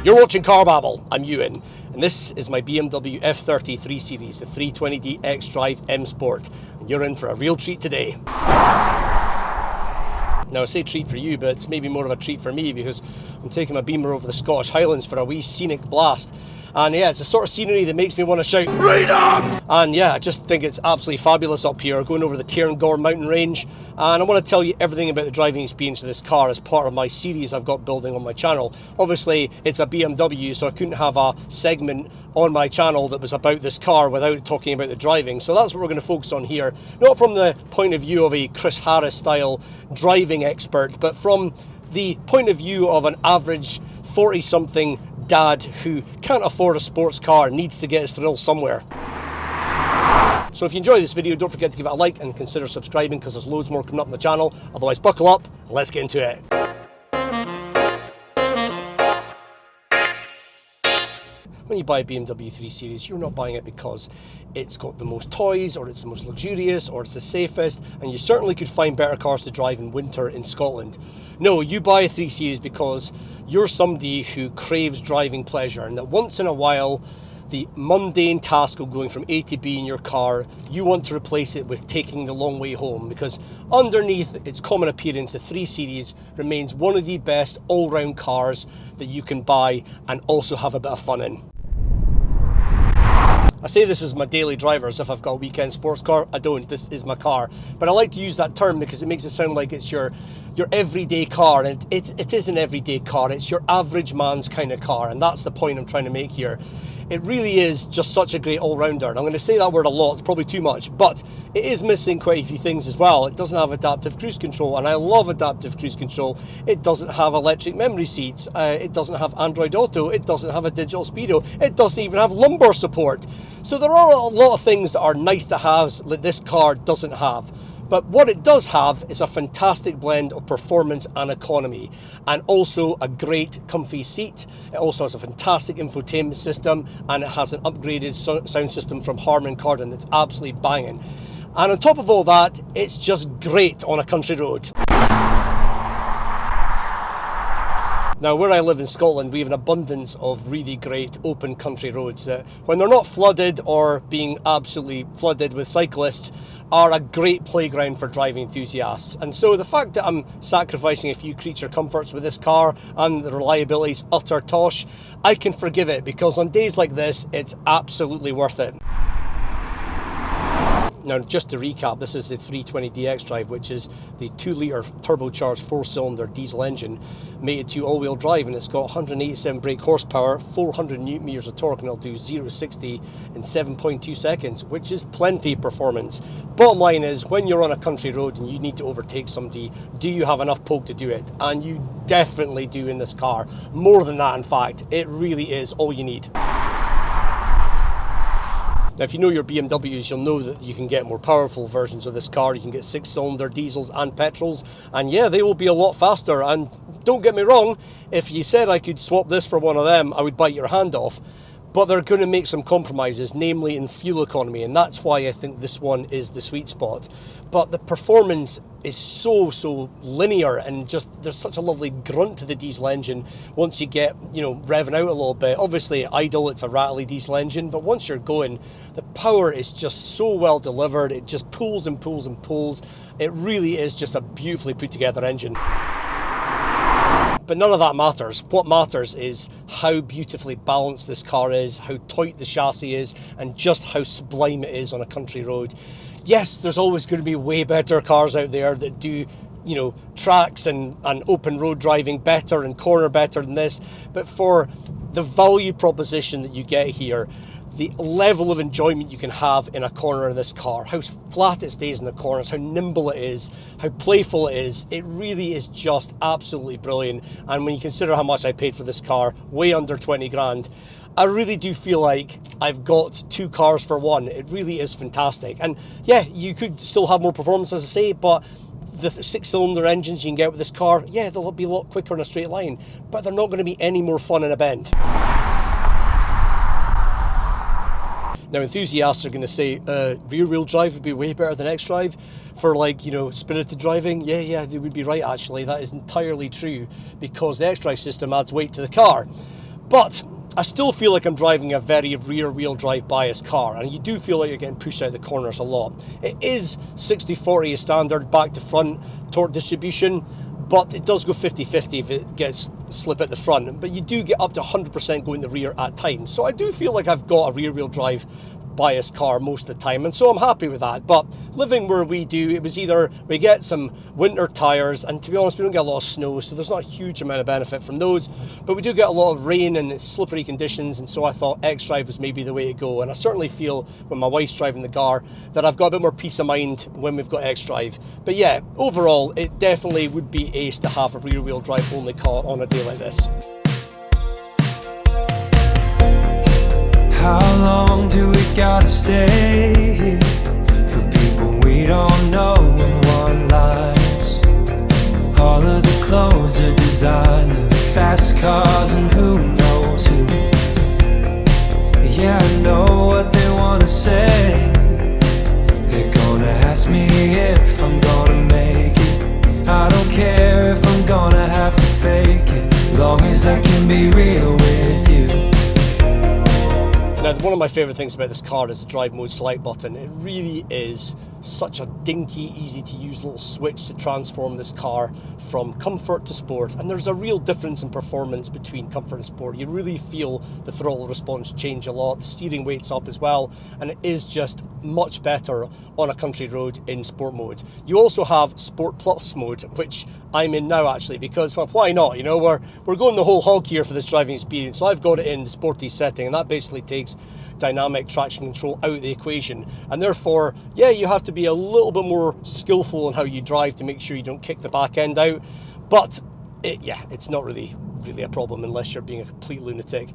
You're watching Car Babble, I'm Ewan, and this is my BMW F30 3 Series, the 320d xDrive M Sport, and you're in for a real treat today. Now I say treat for you, but it's maybe more of a treat for me because I'm taking my Beamer over the Scottish Highlands for a wee scenic blast. And yeah, it's the sort of scenery that makes me want to shout, freedom! And yeah, I just think it's absolutely fabulous up here, going over the Cairngorm mountain range. And I want to tell you everything about the driving experience of this car as part of my series I've got building on my channel. Obviously, it's a BMW, so I couldn't have a segment on my channel that was about this car without talking about the driving. So that's what we're going to focus on here. Not from the point of view of a Chris Harris style driving expert, but from the point of view of an average 40-something dad who can't afford a sports car and needs to get his thrill somewhere. So if you enjoy this video, don't forget to give it a like and consider subscribing because there's loads more coming up on the channel. Otherwise, buckle up and let's get into it. When you buy a BMW 3 Series, you're not buying it because it's got the most toys, or it's the most luxurious, or it's the safest, and you certainly could find better cars to drive in winter in Scotland. No, you buy a 3 Series because you're somebody who craves driving pleasure, and that once in a while, the mundane task of going from A to B in your car, you want to replace it with taking the long way home, because underneath its common appearance, the 3 Series remains one of the best all-round cars that you can buy and also have a bit of fun in. I say this is my daily driver as if I've got a weekend sports car. I don't, this is my car. But I like to use that term because it makes it sound like it's your everyday car, and it is an everyday car. It's your average man's kind of car, and that's the point I'm trying to make here. It really is just such a great all-rounder, and I'm going to say that word a lot, it's probably too much, but it is missing quite a few things as well. It doesn't have adaptive cruise control, and I love adaptive cruise control. It doesn't have electric memory seats, it doesn't have Android Auto, it doesn't have a digital speedo, it doesn't even have lumbar support. So there are a lot of things that are nice to have that this car doesn't have. But what it does have is a fantastic blend of performance and economy, and also a great comfy seat. It also has a fantastic infotainment system, and it has an upgraded sound system from Harman Kardon that's absolutely banging. And on top of all that, it's just great on a country road. Now, where I live in Scotland, we have an abundance of really great open country roads that, when they're not flooded or being absolutely flooded with cyclists, are a great playground for driving enthusiasts. And so the fact that I'm sacrificing a few creature comforts with this car and the reliability is utter tosh, I can forgive it, because on days like this, it's absolutely worth it. Now, just to recap, this is the 320d xDrive, which is the 2-litre turbocharged 4-cylinder diesel engine mated to all-wheel drive, and it's got 187 brake horsepower, 400 newton-meters of torque, and it'll do 0-60 in 7.2 seconds, which is plenty performance. Bottom line is, when you're on a country road and you need to overtake somebody, do you have enough poke to do it? And you definitely do in this car. More than that, in fact. It really is all you need. Now, if you know your BMWs, you'll know that you can get more powerful versions of this car. You can get 6-cylinder diesels and petrols, and yeah, they will be a lot faster. And don't get me wrong, if you said I could swap this for one of them, I would bite your hand off. But they're going to make some compromises, namely in fuel economy, and that's why I think this one is the sweet spot. But the performance is so linear, and just there's such a lovely grunt to the diesel engine once you get, revving out a little bit. Obviously, idle, it's a rattly diesel engine, but once you're going, the power is just so well delivered. It just pulls and pulls and pulls. It really is just a beautifully put together engine. But none of that matters. What matters is how beautifully balanced this car is, how tight the chassis is, and just how sublime it is on a country road. Yes, there's always going to be way better cars out there that do, tracks and open road driving better and corner better than this. But for the value proposition that you get here, the level of enjoyment you can have in a corner in this car, how flat it stays in the corners, how nimble it is, how playful it is, it really is just absolutely brilliant. And when you consider how much I paid for this car, way under 20 grand, I really do feel like I've got two cars for one. It really is fantastic. And yeah, you could still have more performance, as I say, but the 6-cylinder engines you can get with this car, yeah, they'll be a lot quicker in a straight line, but they're not going to be any more fun in a bend. Now, enthusiasts are going to say rear-wheel drive would be way better than xDrive for, like, spirited driving. Yeah, they would be right, actually. That is entirely true, because the xDrive system adds weight to the car. But I still feel like I'm driving a very rear-wheel drive biased car, and you do feel like you're getting pushed out of the corners a lot. It is 60-40 as standard back to front torque distribution, but it does go 50-50 if it gets slip at the front. But you do get up to 100% going the rear at times. So I do feel like I've got a rear-wheel drive biased car most of the time, and so I'm happy with that. But living where we do, it was either we get some winter tires, and to be honest, we don't get a lot of snow, so there's not a huge amount of benefit from those, but we do get a lot of rain and slippery conditions, and so I thought xDrive was maybe the way to go. And I certainly feel when my wife's driving the car that I've got a bit more peace of mind when we've got xDrive. But yeah, overall it definitely would be ace to have a rear wheel drive only car on a day like this. How long do we gotta stay here for people we don't know in one lines? All of the clothes are designer, fast cars and who knows who. Yeah, I know what they wanna say. They're gonna ask me if I'm gonna make it. I don't care if I'm gonna have to fake it, long as I can be real with you. Now, one of my favourite things about this car is the drive mode select button. It really is such a dinky, easy to use little switch to transform this car from comfort to sport, and there's a real difference in performance between comfort and sport. You really feel the throttle response change a lot, the steering weight's up as well, and it is just much better on a country road in sport mode. You also have Sport Plus mode, which I'm in now actually, because, well, why not? You know, we're going the whole hog here for this driving experience, so I've got it in the sporty setting, and that basically takes dynamic traction control out of the equation, and therefore, yeah, you have to be a little bit more skillful in how you drive to make sure you don't kick the back end out, but it's not really a problem unless you're being a complete lunatic.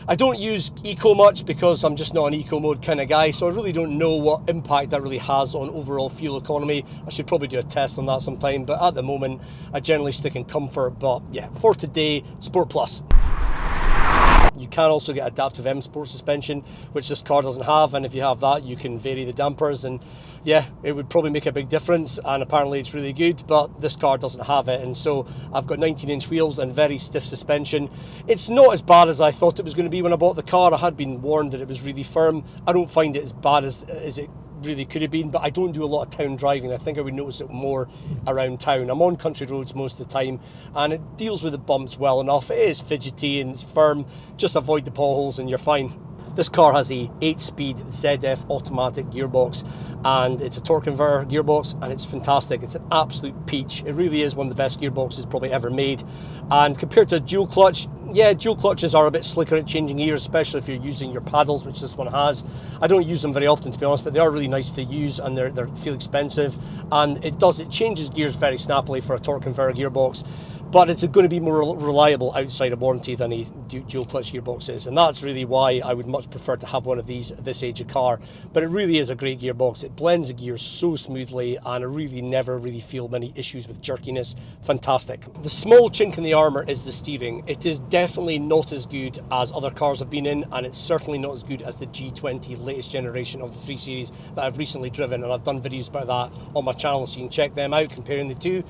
I don't use eco much because I'm just not an eco mode kind of guy, so I really don't know what impact that really has on overall fuel economy. I should probably do a test on that sometime, but at the moment I generally stick in comfort. But yeah, for today, Sport Plus. You can also get adaptive M Sport suspension, which this car doesn't have, and if you have that, you can vary the dampers, and yeah, it would probably make a big difference, and apparently it's really good, but this car doesn't have it, and so I've got 19-inch wheels and very stiff suspension. It's not as bad as I thought it was going to be when I bought the car. I had been warned that it was really firm. I don't find it as bad as it really could have been, but I don't do a lot of town driving. I think I would notice it more around town. I'm on country roads most of the time, and it deals with the bumps well enough. It is fidgety and it's firm. Just avoid the potholes and you're fine. This car has a 8-speed ZF automatic gearbox, and it's a torque converter gearbox, and it's fantastic. It's an absolute peach. It really is one of the best gearboxes probably ever made. And compared to dual clutch, yeah, dual clutches are a bit slicker at changing gears, especially if you're using your paddles, which this one has. I don't use them very often, to be honest, but they are really nice to use, and they feel expensive, and it changes gears very snappily for a torque converter gearbox. But it's going to be more reliable outside of warranty than a dual clutch gearbox is, and that's really why I would much prefer to have one of these at this age of car. But it really is a great gearbox. It blends the gears so smoothly, and I really never feel many issues with jerkiness. Fantastic. The small chink in the armour is the steering. It is definitely not as good as other cars I've been in, and it's certainly not as good as the G20 latest generation of the 3 Series that I've recently driven, and I've done videos about that on my channel, so you can check them out comparing the two.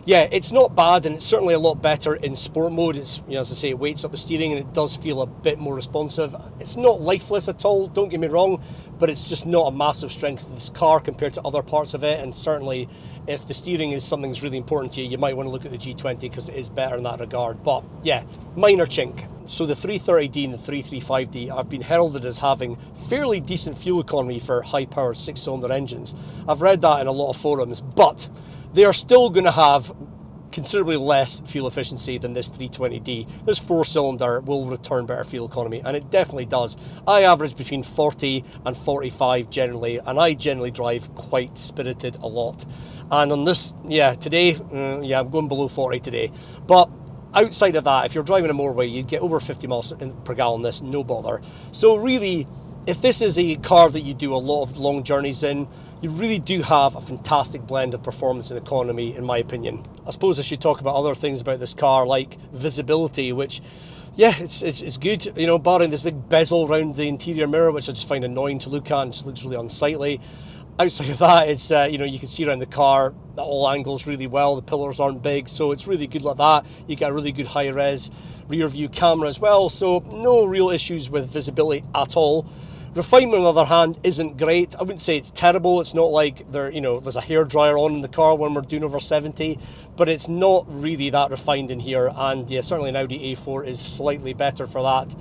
Yeah, it's not bad, and it's certainly a lot better in sport mode. It's, you know, as I say, it weights up the steering and it does feel a bit more responsive. It's not lifeless at all, don't get me wrong, but it's just not a massive strength of this car compared to other parts of it. And certainly if the steering is something that's really important to you, you might want to look at the G20 because it is better in that regard. But yeah, minor chink. So the 330D and the 335D have been heralded as having fairly decent fuel economy for high-powered 6-cylinder engines. I've read that in a lot of forums, but they are still going to have considerably less fuel efficiency than this 320D. This 4-cylinder will return better fuel economy, and it definitely does. I average between 40 and 45 generally, and I generally drive quite spirited a lot. And on this, yeah, today, I'm going below 40 today. But outside of that, if you're driving a motorway, you'd get over 50 miles per gallon this, no bother. So really, if this is a car that you do a lot of long journeys in, you really do have a fantastic blend of performance and economy, in my opinion. I suppose I should talk about other things about this car, like visibility, which, yeah, it's good, you know, barring this big bezel around the interior mirror, which I just find annoying to look at and just looks really unsightly. Outside of that, it's you know, you can see around the car at all angles really well. The pillars aren't big, so it's really good like that. You get a really good high-res rear view camera as well, so no real issues with visibility at all. Refinement, on the other hand, isn't great. I wouldn't say it's terrible. It's not like you know, there's a hairdryer on in the car when we're doing over 70, but it's not really that refined in here. And yeah, certainly an Audi A4 is slightly better for that.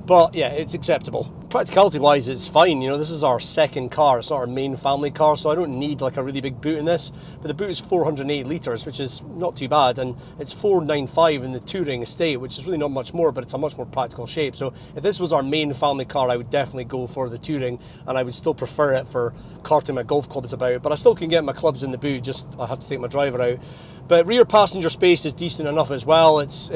But yeah, it's acceptable. Practicality wise, it's fine. You know, this is our second car. It's not our main family car, so I don't need like a really big boot in this. But the boot is 408 litres, which is not too bad. And it's 495 in the Touring estate, which is really not much more, but it's a much more practical shape. So if this was our main family car, I would definitely go for the Touring, and I would still prefer it for carting my golf clubs about. But I still can get my clubs in the boot, just I have to take my driver out. But rear passenger space is decent enough as well. It's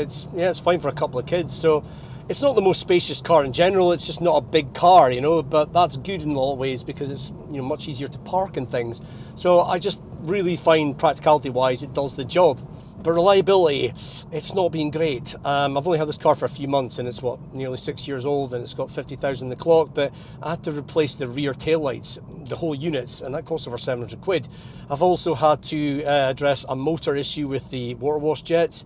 fine for a couple of kids. So it's not the most spacious car in general, it's just not a big car, you know, but that's good in a lot of ways because it's, you know, much easier to park and things. So I just really find practicality wise it does the job. But reliability, it's not been great. I've only had this car for a few months and it's what, nearly 6 years old, and it's got 50,000 in the clock, but I had to replace the rear taillights, the whole units, and that cost over 700 quid. I've also had to address a motor issue with the water wash jets.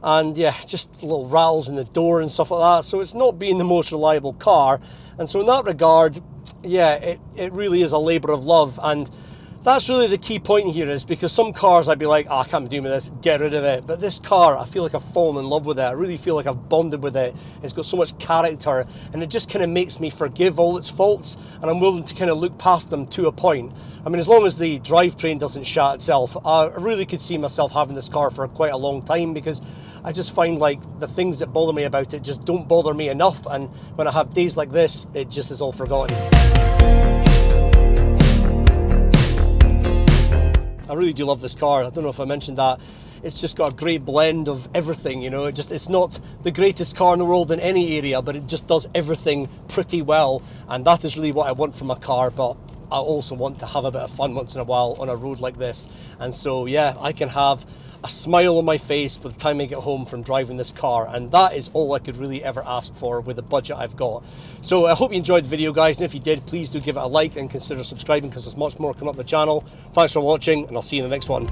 And yeah, just little rattles in the door and stuff like that. So it's not being the most reliable car. And so in that regard, yeah, it really is a labour of love. And that's really the key point here, is because some cars I'd be like, oh, I can't be doing with this, get rid of it. But this car, I feel like I've fallen in love with it. I really feel like I've bonded with it. It's got so much character, and it just kind of makes me forgive all its faults, and I'm willing to kind of look past them to a point. I mean, as long as the drivetrain doesn't shat itself, I really could see myself having this car for quite a long time, because I just find like the things that bother me about it just don't bother me enough, and when I have days like this, it just is all forgotten. I really do love this car. I don't know if I mentioned that. It's just got a great blend of everything, you know. It's not the greatest car in the world in any area, but it just does everything pretty well, and that is really what I want from a car. But I also want to have a bit of fun once in a while on a road like this, and so yeah, I can have a smile on my face by the time I get home from driving this car, and that is all I could really ever ask for with the budget I've got. So I hope you enjoyed the video, guys, and if you did, please do give it a like and consider subscribing, because there's much more coming up the channel. Thanks for watching, and I'll see you in the next one.